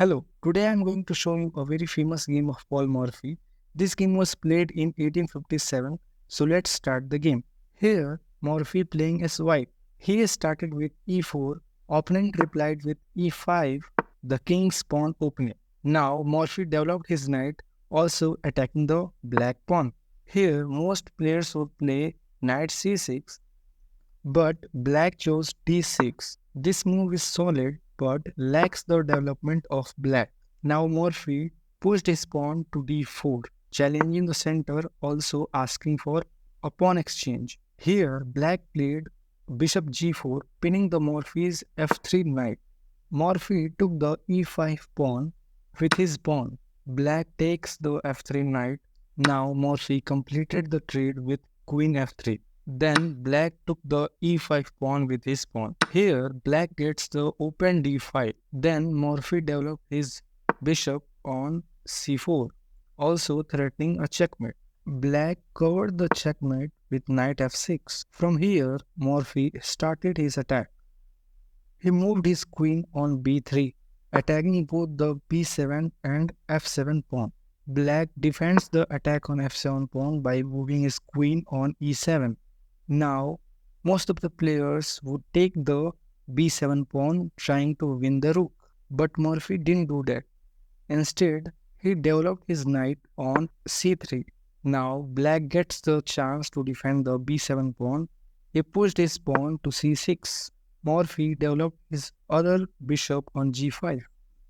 Hello, today I am going to show you a very famous game of Paul Morphy. This game was played in 1857, so let's start the game. Here, Morphy playing as white. He started with e4, opponent replied with e5, the king's pawn opening. Now, Morphy developed his knight, also attacking the black pawn. Here, most players would play knight c6, but black chose d6. This move is solid but lacks the development of black. Now Morphy pushed his pawn to d4, challenging the center, also asking for a pawn exchange. Here, black played bishop g4, pinning the Morphy's f3 knight. Morphy took the e5 pawn with his pawn. Black takes the f3 knight. Now Morphy completed the trade with queen f3. Then black took the e5 pawn with his pawn. Here black gets the open d5. Then Morphy developed his bishop on c4, also threatening a checkmate. Black covered the checkmate with knight f6. From here Morphy started his attack. He moved his queen on b3, attacking both the b7 and f7 pawn. Black defends the attack on f7 pawn by moving his queen on e7. Now, most of the players would take the b7 pawn trying to win the rook. But Morphy didn't do that. Instead, he developed his knight on c3. Now, black gets the chance to defend the b7 pawn. He pushed his pawn to c6. Morphy developed his other bishop on g5.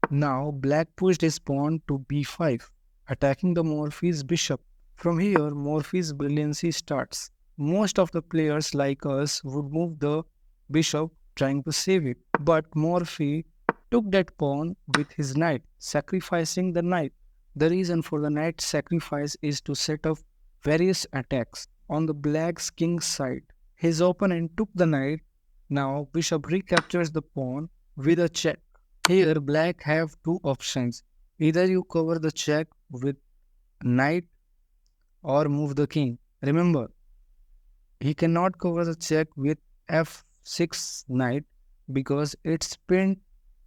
Now, black pushed his pawn to b5, attacking the Morphy's bishop. From here, Morphy's brilliancy starts. Most of the players like us would move the bishop trying to save it. But Morphy took that pawn with his knight, sacrificing the knight. The reason for the knight sacrifice is to set up various attacks on the black's king's side. His opponent took the knight. Now bishop recaptures the pawn with a check. Here black have two options. Either you cover the check with knight or move the king. Remember, he cannot cover the check with f6 knight because it's pinned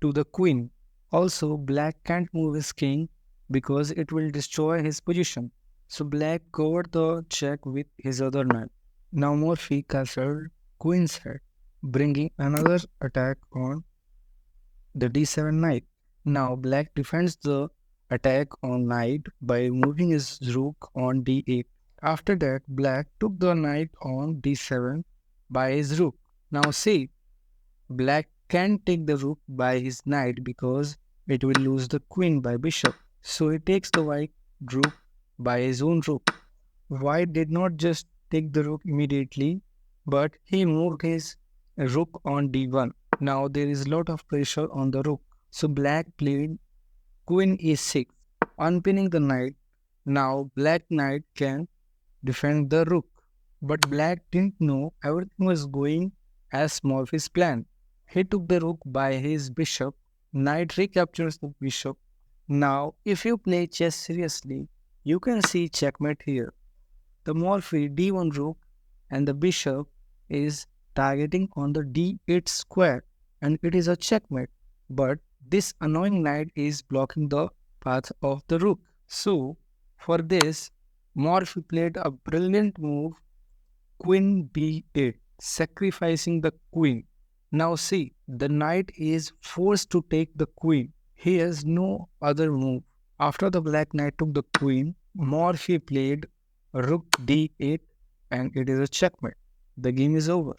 to the queen. Also, black can't move his king because it will destroy his position. So black covered the check with his other knight. Now Morphy castled queen's head, bringing another attack on the d7 knight. Now black defends the attack on knight by moving his rook on d8. After that, black took the knight on d7 by his rook. Now see, black can't take the rook by his knight because it will lose the queen by bishop. So he takes the white rook by his own rook. White did not just take the rook immediately, but he moved his rook on d1. Now there is a lot of pressure on the rook. So black played queen e6, unpinning the knight. Now black knight can defend the rook. But black didn't know everything was going as Morphy's plan. He took the rook by his bishop. Knight recaptures the bishop. Now, if you play chess seriously, you can see checkmate here. The Morphy d1 rook and the bishop is targeting on the d8 square, and it is a checkmate. But this annoying knight is blocking the path of the rook. So, for this, Morphy played a brilliant move, queen b8, sacrificing the queen. Now see, the knight is forced to take the queen. He has no other move. After the black knight took the queen, Morphy played rook d8 and it is a checkmate. The game is over.